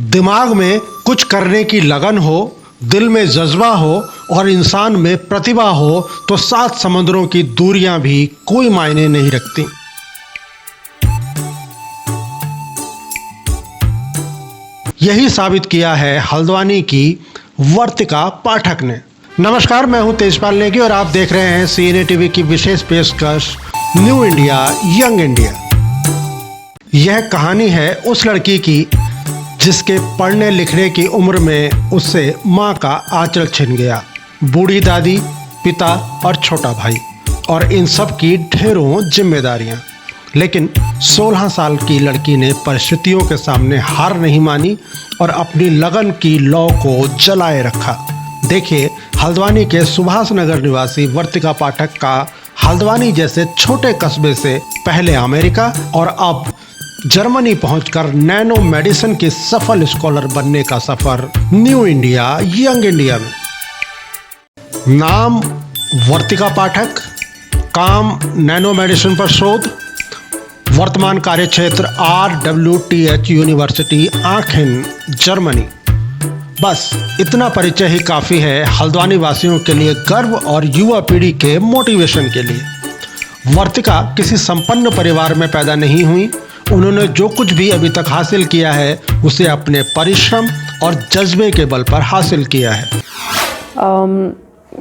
दिमाग में कुछ करने की लगन हो, दिल में जज्बा हो और इंसान में प्रतिभा हो तो 7 समुद्रों की दूरियां भी कोई मायने नहीं रखती। यही साबित किया है हल्द्वानी की वर्तिका पाठक ने। नमस्कार, मैं हूं तेजपाल नेगी और आप देख रहे हैं सीएनए टीवी की विशेष पेशकश न्यू इंडिया यंग इंडिया। यह कहानी है उस लड़की की जिसके पढ़ने लिखने की उम्र में उससे माँ का आंचल छिन गया। बूढ़ी दादी, पिता और छोटा भाई और इन सब की ढेरों जिम्मेदारियां। लेकिन 16 साल की लड़की ने परिस्थितियों के सामने हार नहीं मानी और अपनी लगन की लौ को जलाए रखा। देखिए हल्द्वानी के सुभाष नगर निवासी वर्तिका पाठक का हल्द्वानी जैसे छोटे कस्बे से पहले अमेरिका और अब जर्मनी पहुंचकर नैनो मेडिसिन की सफल स्कॉलर बनने का सफर न्यू इंडिया यंग इंडिया में। नाम वर्तिका पाठक, काम नैनो मेडिसिन पर शोध, वर्तमान कार्यक्षेत्र RWTH यूनिवर्सिटी आँखिन जर्मनी। बस इतना परिचय ही काफ़ी है हल्द्वानी वासियों के लिए गर्व और युवा पीढ़ी के मोटिवेशन के लिए। वर्तिका किसी संपन्न परिवार में पैदा नहीं हुई। उन्होंने जो कुछ भी अभी तक हासिल किया है उसे अपने परिश्रम और जज्बे के बल पर हासिल किया है।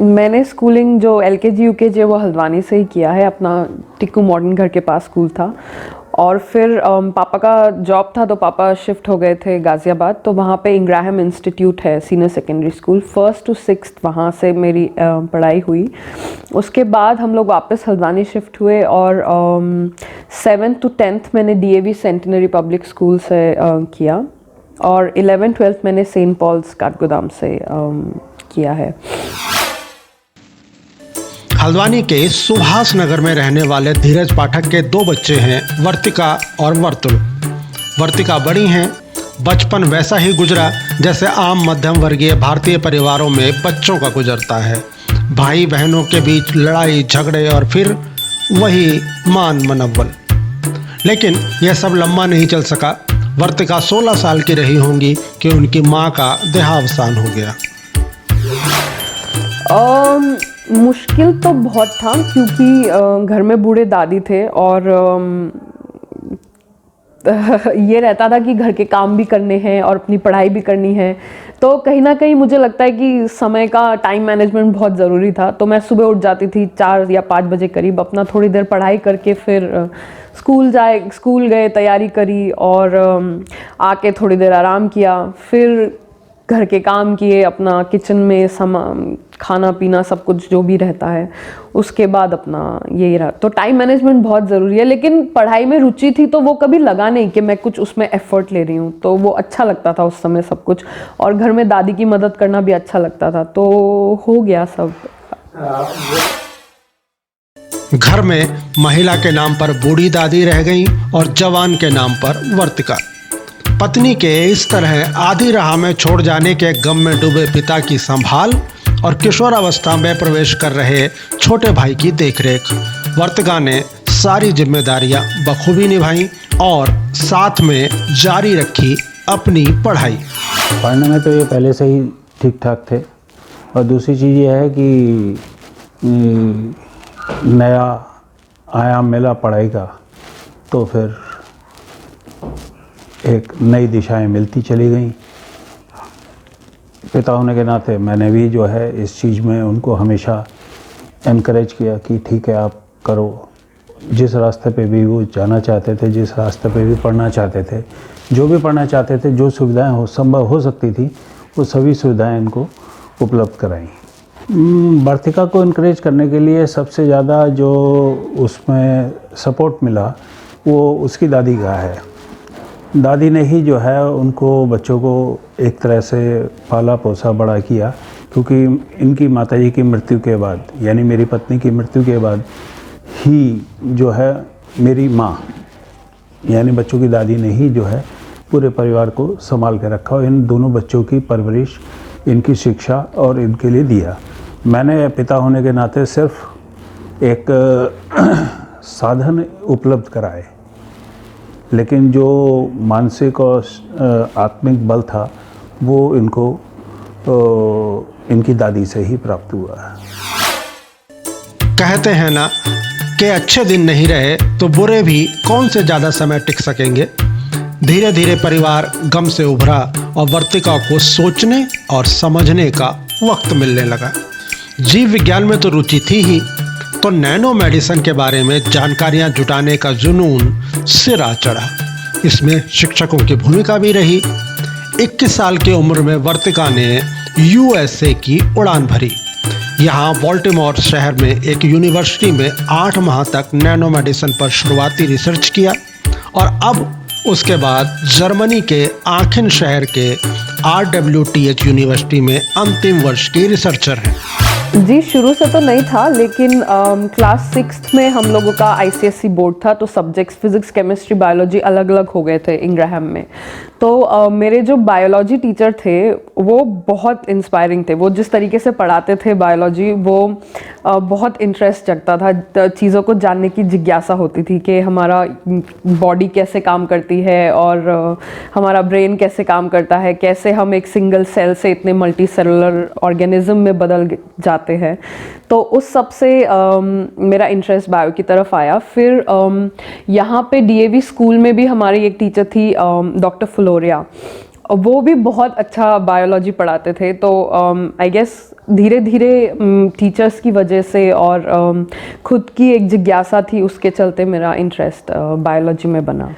मैंने स्कूलिंग जो LKG UKG वो हल्द्वानी से ही किया है। अपना टिक्कू मॉडर्न घर के पास स्कूल था और फिर पापा का जॉब था तो पापा शिफ्ट हो गए थे गाज़ियाबाद, तो वहाँ पे इंग्राहम इंस्टीट्यूट है senior secondary school, 1st to 6th वहाँ से मेरी पढ़ाई हुई। उसके बाद हम लोग वापस हल्द्वानी शिफ्ट हुए और 7th to 10th मैंने DAV सेंटिनरी पब्लिक स्कूल से किया और 11th 12th मैंने सेंट पॉल्स काठगोदाम से किया है। हल्द्वानी के सुभाष नगर में रहने वाले धीरज पाठक के 2 बच्चे हैं, वर्तिका और वर्तुल। वर्तिका बड़ी हैं, बचपन वैसा ही गुजरा जैसे आम मध्यम वर्गीय भारतीय परिवारों में बच्चों का गुजरता है। भाई बहनों के बीच लड़ाई झगड़े और फिर वही मान मनव्वल। लेकिन यह सब लंबा नहीं चल सका। वर्तिका 16 साल की रही होंगी कि उनकी माँ का देहावसान हो गया। मुश्किल तो बहुत था क्योंकि घर में बूढ़े दादी थे और ये रहता था कि घर के काम भी करने हैं और अपनी पढ़ाई भी करनी है, तो कहीं ना कहीं मुझे लगता है कि समय का टाइम मैनेजमेंट बहुत ज़रूरी था। तो मैं सुबह उठ जाती थी 4 या 5 बजे करीब, अपना थोड़ी देर पढ़ाई करके फिर स्कूल गए, तैयारी करी और आके थोड़ी देर आराम किया, फिर घर के काम किए, अपना किचन में खाना पीना सब कुछ जो भी रहता है, उसके बाद अपना यही रहा। तो टाइम मैनेजमेंट बहुत ज़रूरी है। लेकिन पढ़ाई में रुचि थी तो वो कभी लगा नहीं कि मैं कुछ उसमें एफर्ट ले रही हूँ, तो वो अच्छा लगता था उस समय सब कुछ, और घर में दादी की मदद करना भी अच्छा लगता था, तो हो गया सब। घर में महिला के नाम पर बूढ़ी दादी रह गई और जवान के नाम पर वर्तिका। पत्नी के इस तरह आधी राह में छोड़ जाने के गम में डूबे पिता की संभाल और किशोरावस्था में प्रवेश कर रहे छोटे भाई की देखरेख वर्तिका ने सारी जिम्मेदारियां बखूबी निभाई और साथ में जारी रखी अपनी पढ़ाई। पढ़ने में तो ये पहले से ही ठीक ठाक थे और दूसरी चीज़ ये है कि नया आयाम मिला पढ़ाई का, तो फिर एक नई दिशाएं मिलती चली गई। पिता होने के नाते मैंने भी जो है इस चीज़ में उनको हमेशा एनकरेज किया कि ठीक है आप करो। जिस रास्ते पे भी वो जाना चाहते थे, जिस रास्ते पे भी पढ़ना चाहते थे, जो भी पढ़ना चाहते थे, जो सुविधाएं संभव हो सकती थी वो सभी सुविधाएं इनको उपलब्ध कराई। वर्तिका को इनकरेज करने के लिए सबसे ज़्यादा जो उसमें सपोर्ट मिला वो उसकी दादी का है। दादी ने ही जो है उनको बच्चों को एक तरह से पाला पोसा बड़ा किया, क्योंकि इनकी माताजी की मृत्यु के बाद, यानी मेरी पत्नी की मृत्यु के बाद ही जो है मेरी माँ यानी बच्चों की दादी ने ही जो है पूरे परिवार को संभाल के रखा और इन दोनों बच्चों की परवरिश, इनकी शिक्षा और इनके लिए दिया। मैंने पिता होने के नाते सिर्फ एक साधन उपलब्ध कराए लेकिन जो मानसिक और आत्मिक बल था वो इनको इनकी दादी से ही प्राप्त हुआ है। कहते हैं ना कि अच्छे दिन नहीं रहे तो बुरे भी कौन से ज़्यादा समय टिक सकेंगे। धीरे धीरे परिवार गम से उभरा और वर्तिका को सोचने और समझने का वक्त मिलने लगा। जीव विज्ञान में तो रुचि थी ही, तो नैनो मेडिसिन के बारे में जानकारियां जुटाने का जुनून सिरा चढ़ा। इसमें शिक्षकों की भूमिका भी रही। 21 साल की उम्र में वर्तिका ने USA की उड़ान भरी। यहाँ बॉल्टिमोर शहर में एक यूनिवर्सिटी में 8 माह तक नैनो मेडिसिन पर शुरुआती रिसर्च किया और अब उसके बाद जर्मनी के आखिन शहर के RWTH यूनिवर्सिटी में अंतिम वर्ष की रिसर्चर हैं। जी, शुरू से तो नहीं था, लेकिन क्लास 6 में हम लोगों का ICSE बोर्ड था, तो सब्जेक्ट्स फिजिक्स, केमिस्ट्री, बायोलॉजी अलग अलग हो गए थे इंग्रहैम में। तो मेरे जो बायोलॉजी टीचर थे वो बहुत इंस्पायरिंग थे। वो जिस तरीके से पढ़ाते थे बायोलॉजी, वो बहुत इंटरेस्ट जगता था, चीज़ों को जानने की जिज्ञासा होती थी कि हमारा बॉडी कैसे काम करती है और हमारा ब्रेन कैसे काम करता है, कैसे हम एक सिंगल सेल से इतने मल्टी सेलुलर ऑर्गेनिज्म में बदल जाते हैं। तो उस सब से मेरा इंटरेस्ट बायो की तरफ आया। फिर यहाँ पे DAV स्कूल में भी हमारी एक टीचर थी, डॉक्टर फ्लोरिया। वो भी बहुत अच्छा बायोलॉजी पढ़ाते थे। तो आई गेस धीरे धीरे टीचर्स की वजह से और खुद की एक जिज्ञासा थी, उसके चलते मेरा इंटरेस्ट बायोलॉजी में बना।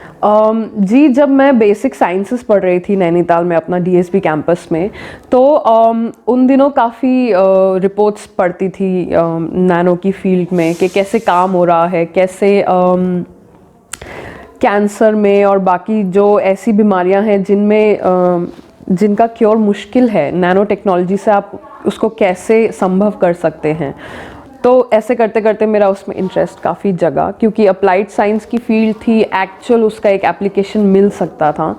जी, जब मैं बेसिक साइंसेस पढ़ रही थी नैनीताल में अपना DSP कैंपस में, तो उन दिनों काफ़ी रिपोर्ट्स पढ़ती थी नैनो की फील्ड में कि कैसे काम हो रहा है, कैसे कैंसर में और बाकी जो ऐसी बीमारियां हैं जिनका क्योर मुश्किल है, नैनो टेक्नोलॉजी से आप उसको कैसे संभव कर सकते हैं। तो ऐसे करते करते मेरा उसमें इंटरेस्ट काफ़ी जगा, क्योंकि अप्लाइड साइंस की फील्ड थी, एक्चुअल उसका एक एप्लीकेशन मिल सकता था।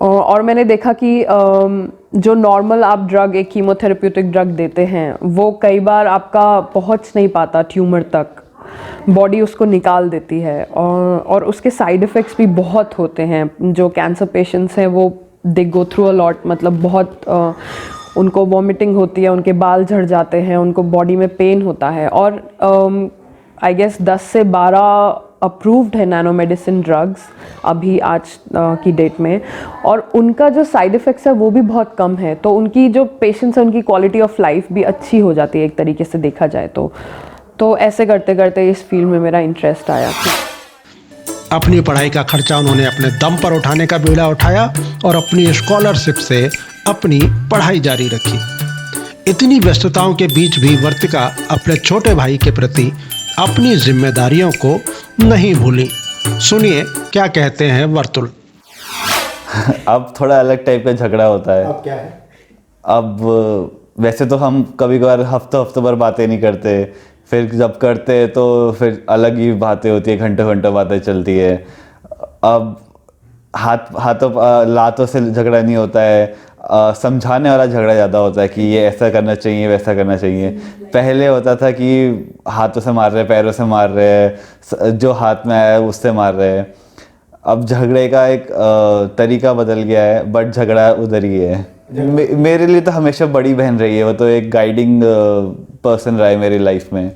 और मैंने देखा कि जो नॉर्मल आप ड्रग, एक कीमोथेरेप्यूटिक ड्रग देते हैं, वो कई बार आपका पहुंच नहीं पाता ट्यूमर तक, बॉडी उसको निकाल देती है और उसके साइड इफ़ेक्ट्स भी बहुत होते हैं। जो कैंसर पेशेंट्स हैं वो दे गो थ्रू अ लॉट, मतलब बहुत उनको वॉमिटिंग होती है, उनके बाल झड़ जाते हैं, उनको बॉडी में पेन होता है। और आई गेस 10 से 12 अप्रूव्ड है नैनो मेडिसिन ड्रग्स अभी आज की डेट में, और उनका जो साइड इफ़ेक्ट्स है वो भी बहुत कम है। तो उनकी जो पेशेंट्स हैं उनकी क्वालिटी ऑफ लाइफ भी अच्छी हो जाती है एक तरीके से देखा जाए तो ऐसे करते करते इस फील्ड में मेरा इंटरेस्ट आया। अपनी पढ़ाई का खर्चा उन्होंने अपने दम पर उठाने का बीड़ा उठाया और अपनी स्कॉलरशिप से अपनी पढ़ाई जारी रखी। इतनी व्यस्तताओं के बीच भी वर्तिका अपने छोटे भाई के प्रति अपनी जिम्मेदारियों को नहीं भूली। सुनिए क्या कहते हैं वर्तुल। अब थोड़ा अलग टाइप का झगड़ा होता है। अब क्या है? अब वैसे तो हम कभी कभार हफ्तों भर बातें नहीं करते, फिर जब करते हैं तो फिर अलग ही बातें होती है, घंटों बातें चलती है। अब लातों से झगड़ा नहीं होता है, समझाने वाला झगड़ा ज़्यादा होता है कि ये ऐसा करना चाहिए, वैसा करना चाहिए। पहले होता था कि हाथों से मार रहे, पैरों से मार रहे, जो हाथ में आया उससे मार रहे। अब झगड़े का एक तरीका बदल गया है, बट झगड़ा उधर ही है। मेरे लिए तो हमेशा बड़ी बहन रही है, वो तो एक गाइडिंग पर्सन रहा है मेरी लाइफ में।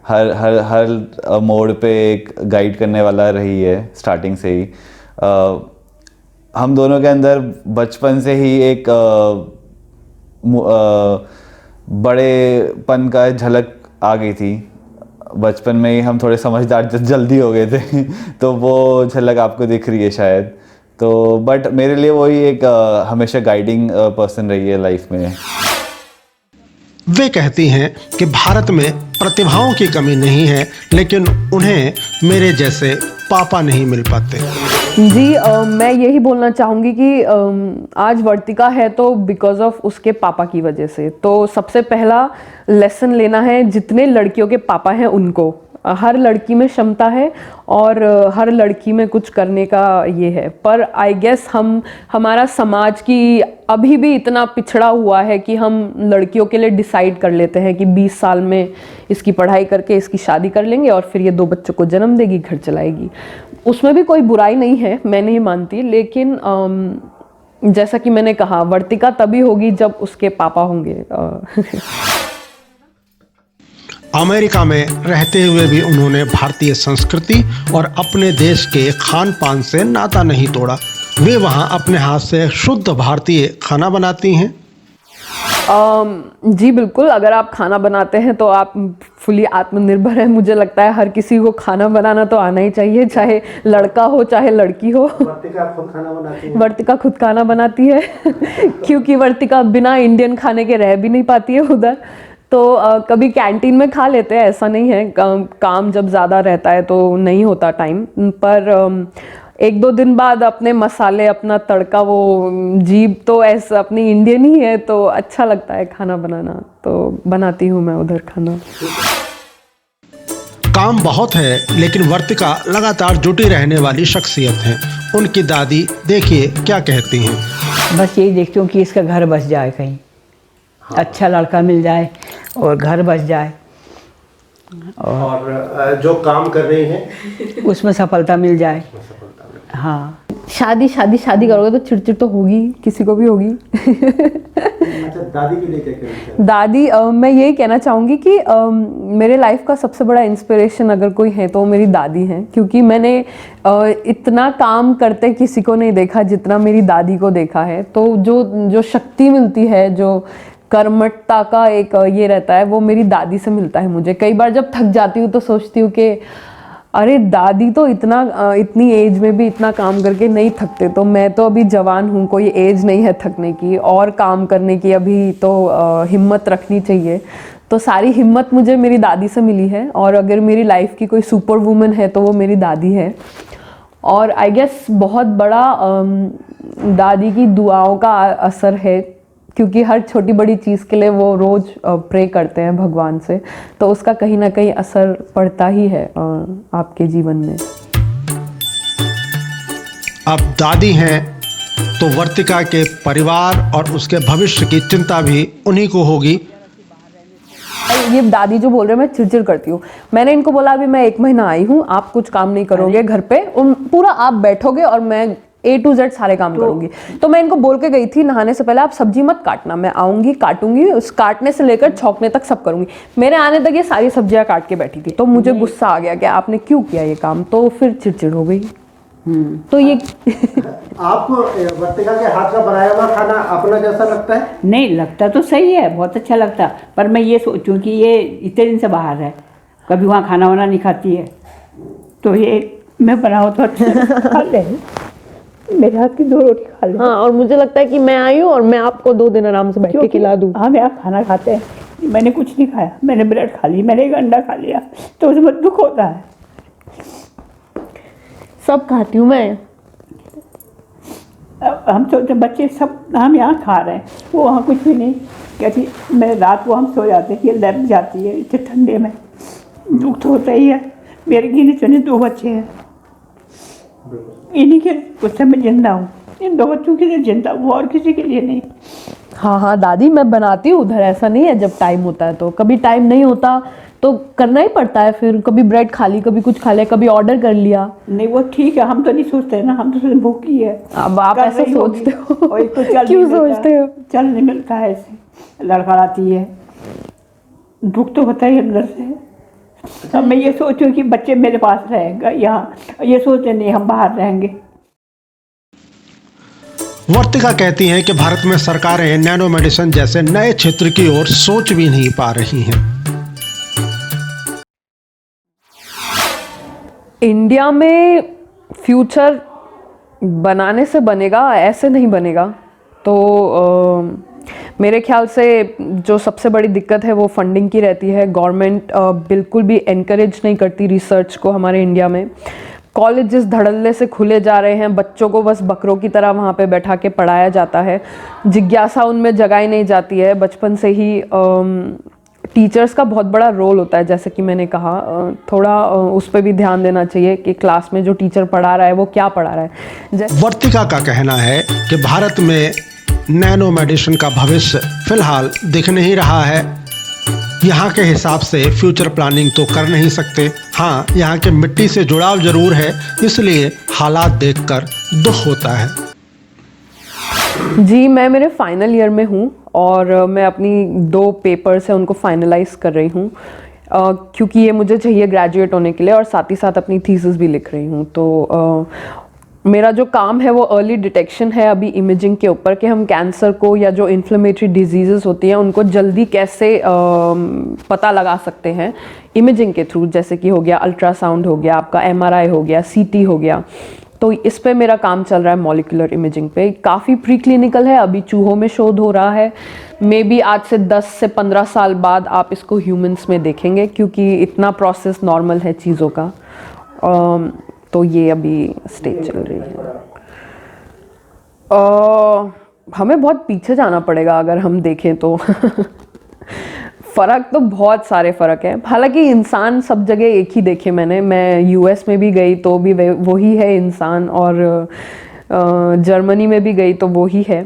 हर मोड़ पे एक गाइड करने वाला रही है स्टार्टिंग से ही। हम दोनों के अंदर बचपन से ही एक बड़ेपन का झलक आ गई थी। बचपन में ही हम थोड़े समझदार जल्दी हो गए थे तो वो झलक आपको दिख रही है शायद। तो बट मेरे लिए वही एक हमेशा गाइडिंग पर्सन रही है लाइफ में। वे कहती हैं कि भारत में प्रतिभाओं की कमी नहीं है, लेकिन उन्हें मेरे जैसे पापा नहीं मिल पाते। जी, मैं यही बोलना चाहूँगी कि आज वर्तिका है तो बिकॉज ऑफ उसके पापा की वजह से। तो सबसे पहला लेसन लेना है जितने लड़कियों के पापा हैं उनको, हर लड़की में क्षमता है और हर लड़की में कुछ करने का ये है, पर आई गेस हमारा समाज की अभी भी इतना पिछड़ा हुआ है कि हम लड़कियों के लिए डिसाइड कर लेते हैं कि 20 साल में इसकी पढ़ाई करके इसकी शादी कर लेंगे और फिर ये 2 बच्चों को जन्म देगी, घर चलाएगी। उसमें भी कोई बुराई नहीं है, मैं नहीं मानती, लेकिन जैसा कि मैंने कहा, वर्तिका तभी होगी जब उसके पापा होंगे। अमेरिका में रहते हुए भी उन्होंने भारतीय संस्कृति और अपने देश के खान पान से नाता नहीं तोड़ा। वे वहाँ अपने हाथ से शुद्ध भारतीय खाना बनाती हैं। जी बिल्कुल, अगर आप खाना बनाते हैं तो आप फुली आत्मनिर्भर हैं। मुझे लगता है हर किसी को खाना बनाना तो आना ही चाहिए, चाहे लड़का हो चाहे लड़की हो। वर्तिका खुद खाना बनाती है। वर्तिका खुद खाना बनाती है क्योंकि वर्तिका बिना इंडियन खाने के रह भी नहीं पाती है उधर। तो कभी कैंटीन में खा लेते हैं, ऐसा नहीं है। काम जब ज़्यादा रहता है तो नहीं होता टाइम, पर 1-2 दिन बाद अपने मसाले, अपना तड़का, वो जीभ तो ऐसा अपनी इंडियन ही है, तो अच्छा लगता है खाना बनाना, तो बनाती हूँ मैं उधर खाना। काम बहुत है, लेकिन वर्तिका लगातार जुटी रहने वाली शख्सियत हैं। उनकी दादी देखिए क्या कहती हैं। बस यही देखती हूँ कि इसका घर बस जाए, कहीं अच्छा लड़का मिल जाए और घर बस जाए, और जो काम कर रही हैं उसमें सफलता मिल जाए। हाँ, शादी करोगे तो चिड़चिड़ तो होगी, किसी को भी होगी। अच्छा, दादी के लिए क्या कहना? दादी, मैं यही कहना चाहूँगी कि मेरे लाइफ का सबसे बड़ा इंस्पिरेशन अगर कोई है तो मेरी दादी हैं, क्योंकि मैंने इतना काम करते किसी को नहीं देखा जितना मेरी दादी को देखा है। तो जो शक्ति मिलती है, जो कर्मठता का एक ये रहता है, वो मेरी दादी से मिलता है मुझे। कई बार जब थक जाती हूँ तो सोचती हूँ कि अरे दादी तो इतनी एज में भी इतना काम करके नहीं थकते, तो मैं तो अभी जवान हूँ, कोई एज नहीं है थकने की और काम करने की, अभी तो हिम्मत रखनी चाहिए। तो सारी हिम्मत मुझे मेरी दादी से मिली है, और अगर मेरी लाइफ की कोई सुपर वुमन है तो वो मेरी दादी है। और आई गेस बहुत बड़ा दादी की दुआओं का असर है, क्योंकि हर छोटी बड़ी चीज़ के लिए वो रोज़ प्रे करते हैं भगवान से, तो उसका कहीं ना कहीं असर पड़ता ही है आपके जीवन में। अब दादी हैं तो वर्तिका के परिवार और उसके भविष्य की चिंता भी उन्हीं को होगी। ये दादी जो बोल रहे हैं, मैं चिड़चिड़ करती हूँ। मैंने इनको बोला अभी मैं 1 महीना आई हूँ, आप कुछ काम नहीं करोगे घर पे, पूरा आप बैठोगे और मैं A to Z सारे काम करूंगी। तो मैं इनको बोल के गई थी नहाने से पहले, आप सब्जी मत काटना, मैं आऊंगी काटूंगी, उस काटने से लेकर छौंकने तक सब करूंगी। मेरे आने तक ये सारी सब्जियां काट के बैठी थी, तो मुझे गुस्सा आ गया कि आपने क्यों किया ये काम, तो फिर चिड़चिड़ हो गई। तो ये आपको वर्तिका के हाथ का बनाया हुआ खाना अपना जैसा लगता है? नहीं लगता तो सही है, बहुत अच्छा लगता, पर मैं ये सोचूं कि ये इतने दिन से बाहर है, कभी वहाँ खाना वाना नहीं खाती है, तो ये मैं बनाऊँ तो अच्छा खा ले, मेरे हाथ की 2 रोटी खा ले। हाँ, और मुझे लगता है कि मैं आई हूँ और मैं आपको 2 दिन आराम से बैठ के खिला दूँ। हम यहाँ खाना खाते हैं, मैंने कुछ नहीं खाया, मैंने ब्रेड खा ली, मैंने 1 अंडा खा लिया, तो उसमें दुख होता है। सब खाती हूँ मैं। हम सोचते बच्चे सब हम यहाँ खा रहे हैं, वो वहाँ कुछ भी नहीं कहती। मैं रात को हम सो जाते हैं कि लड़ जाती है इतने ठंडे में, दुख तो होता ही है। मेरे गिने चुने 2 बच्चे हैं, इन्हीं के उससे मैं जिंदा हूँ, इन 2 बच्चों के लिए जिंदा हूँ और किसी के लिए नहीं। हाँ दादी, मैं बनाती हूँ उधर, ऐसा नहीं है जब टाइम होता है तो। कभी टाइम नहीं होता तो करना ही पड़ता है, फिर कभी ब्रेड खा ली, कभी कुछ खा लिया, कभी ऑर्डर कर लिया। नहीं वो ठीक है, हम तो नहीं सोचते ना, हम तो सिर्फ भूखी है। अब आप ऐसे सोचते हो, तो क्यों सोचते हो? चल नहीं मिलता है, ऐसे लड़खड़ाती है, दुख तो होता ही अंदर से। अब मैं ये सोचूं कि बच्चे मेरे पास रहेंगे यहाँ, ये सोचते नहीं हम बाहर रहेंगे। वर्तिका कहती हैं कि भारत में सरकारें नैनो मेडिसिन जैसे नए क्षेत्र की ओर सोच भी नहीं पा रही हैं। इंडिया में फ्यूचर बनाने से बनेगा, ऐसे नहीं बनेगा। तो मेरे ख्याल से जो सबसे बड़ी दिक्कत है वो फंडिंग की रहती है। गवर्नमेंट बिल्कुल भी एनकरेज नहीं करती रिसर्च को हमारे इंडिया में। कॉलेजेस धड़ल्ले से खुले जा रहे हैं, बच्चों को बस बकरों की तरह वहाँ पे बैठा के पढ़ाया जाता है, जिज्ञासा उनमें जगाई नहीं जाती है। बचपन से ही टीचर्स का बहुत बड़ा रोल होता है, जैसे कि मैंने कहा, थोड़ा उस पर भी ध्यान देना चाहिए कि क्लास में जो टीचर पढ़ा रहा है वो क्या पढ़ा रहा है। वर्तिका का कहना है कि भारत में नैनो मेडिसिन का भविष्य फिलहाल दिख नहीं रहा है। यहाँ के हिसाब से फ्यूचर प्लानिंग तो कर नहीं सकते। हाँ, यहाँ के मिट्टी से जुड़ाव जरूर है, इसलिए हालात देखकर दुख होता है। जी, मैं मेरे फाइनल ईयर में हूँ और मैं अपनी 2 पेपर्स हैं उनको फाइनलाइज कर रही हूँ, क्योंकि ये मुझे चाहिए ग्रेजुएट होने के लिए, और साथ ही साथ अपनी थीसिस भी लिख रही हूँ। तो मेरा जो काम है वो अर्ली डिटेक्शन है अभी इमेजिंग के ऊपर, कि हम कैंसर को या जो इन्फ्लेमेटरी डिजीज़ेस होती हैं उनको जल्दी कैसे पता लगा सकते हैं इमेजिंग के थ्रू, जैसे कि हो गया अल्ट्रासाउंड, हो गया आपका MRI, हो गया CT हो गया। तो इस पे मेरा काम चल रहा है मॉलिक्यूलर इमेजिंग पे। काफ़ी प्री क्लिनिकल है, अभी चूहों में शोध हो रहा है। मे बी आज से 10 से 15 साल बाद आप इसको ह्यूमंस में देखेंगे, क्योंकि इतना प्रोसेस नॉर्मल है चीज़ों का। तो ये अभी स्टेज चल रही है। हमें बहुत पीछे जाना पड़ेगा अगर हम देखें तो। फ़र्क तो बहुत सारे फ़र्क हैं। हालांकि इंसान सब जगह एक ही देखे मैंने। मैं US में भी गई तो भी वही है इंसान, और जर्मनी में भी गई तो वही है।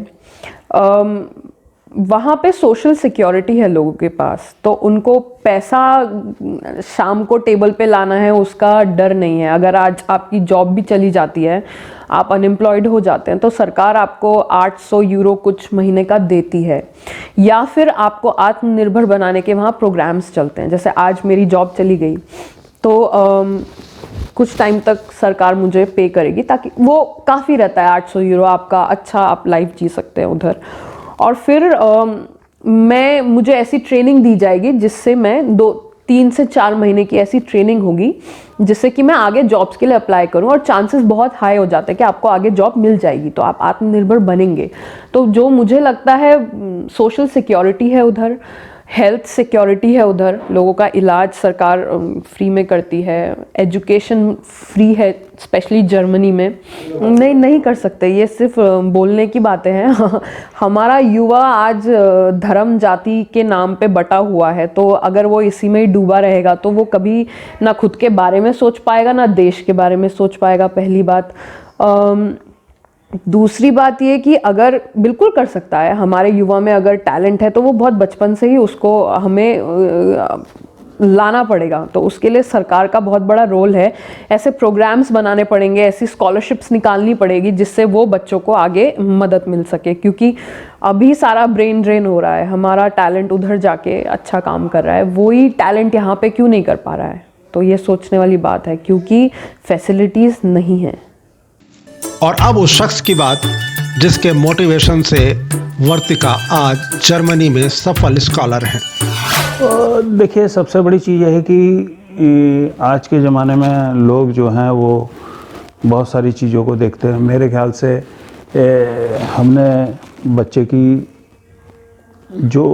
वहाँ पे सोशल सिक्योरिटी है लोगों के पास, तो उनको पैसा शाम को टेबल पे लाना है उसका डर नहीं है। अगर आज आपकी जॉब भी चली जाती है, आप अनएम्प्लॉयड हो जाते हैं, तो सरकार आपको 800 यूरो कुछ महीने का देती है, या फिर आपको आत्मनिर्भर बनाने के वहाँ प्रोग्राम्स चलते हैं। जैसे आज मेरी जॉब चली गई तो कुछ टाइम तक सरकार मुझे पे करेगी, ताकि वो काफ़ी रहता है 800 यूरो आपका, अच्छा आप लाइफ जी सकते हैं उधर। और फिर मुझे ऐसी ट्रेनिंग दी जाएगी जिससे मैं 3 से 4 महीने की ऐसी ट्रेनिंग होगी जिससे कि मैं आगे जॉब्स के लिए अप्लाई करूं, और चांसेस बहुत हाई हो जाते हैं कि आपको आगे जॉब मिल जाएगी, तो आप आत्मनिर्भर बनेंगे। तो जो मुझे लगता है सोशल सिक्योरिटी है उधर, हेल्थ सिक्योरिटी है उधर, लोगों का इलाज सरकार फ्री में करती है, एजुकेशन फ्री है, स्पेशली जर्मनी में। नहीं कर सकते, ये सिर्फ बोलने की बातें हैं। हमारा युवा आज धर्म जाति के नाम पे बटा हुआ है, तो अगर वो इसी में ही डूबा रहेगा तो वो कभी ना खुद के बारे में सोच पाएगा ना देश के बारे में सोच पाएगा, पहली बात। दूसरी बात ये कि अगर बिल्कुल कर सकता है, हमारे युवा में अगर टैलेंट है तो वो बहुत बचपन से ही उसको हमें लाना पड़ेगा। तो उसके लिए सरकार का बहुत बड़ा रोल है। ऐसे प्रोग्राम्स बनाने पड़ेंगे, ऐसी स्कॉलरशिप्स निकालनी पड़ेगी जिससे वो बच्चों को आगे मदद मिल सके, क्योंकि अभी सारा ब्रेन ड्रेन हो रहा है। हमारा टैलेंट उधर जाके अच्छा काम कर रहा है, वही टैलेंट यहाँ पे क्यों नहीं कर पा रहा है। तो ये सोचने वाली बात है, क्योंकि फैसिलिटीज़ नहीं है। और अब उस शख्स की बात जिसके मोटिवेशन से वर्तिका आज जर्मनी में सफल स्कॉलर हैं। देखिए, सबसे बड़ी चीज़ यह है कि आज के ज़माने में लोग जो हैं वो बहुत सारी चीज़ों को देखते हैं। मेरे ख्याल से हमने बच्चे की जो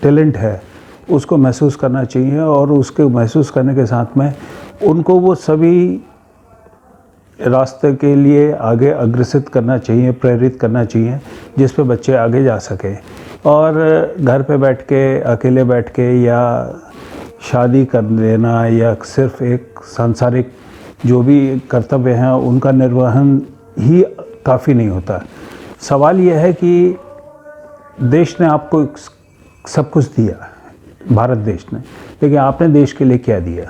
टैलेंट है उसको महसूस करना चाहिए, और उसके महसूस करने के साथ में उनको वो सभी रास्ते के लिए आगे अग्रसित करना चाहिए, प्रेरित करना चाहिए, जिस पे बच्चे आगे जा सकें। और घर पे बैठ के, अकेले बैठ के, या शादी कर देना, या सिर्फ एक सांसारिक जो भी कर्तव्य हैं उनका निर्वहन ही काफ़ी नहीं होता। सवाल यह है कि देश ने आपको सब कुछ दिया, भारत देश ने, लेकिन आपने देश के लिए क्या दिया?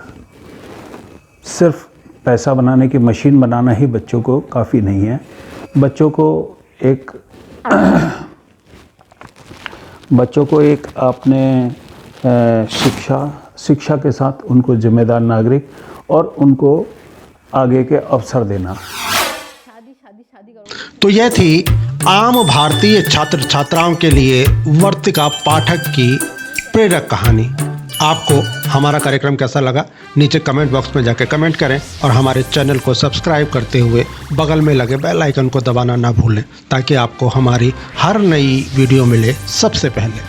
सिर्फ पैसा बनाने की मशीन बनाना ही बच्चों को काफ़ी नहीं है। बच्चों को एक अपने शिक्षा के साथ उनको जिम्मेदार नागरिक और उनको आगे के अवसर देना। तो यह थी आम भारतीय छात्र छात्राओं के लिए वर्तिका पाठक की प्रेरक कहानी। आपको हमारा कार्यक्रम कैसा लगा नीचे कमेंट बॉक्स में जाके कमेंट करें, और हमारे चैनल को सब्सक्राइब करते हुए बगल में लगे बेल आइकन को दबाना ना भूलें, ताकि आपको हमारी हर नई वीडियो मिले सबसे पहले।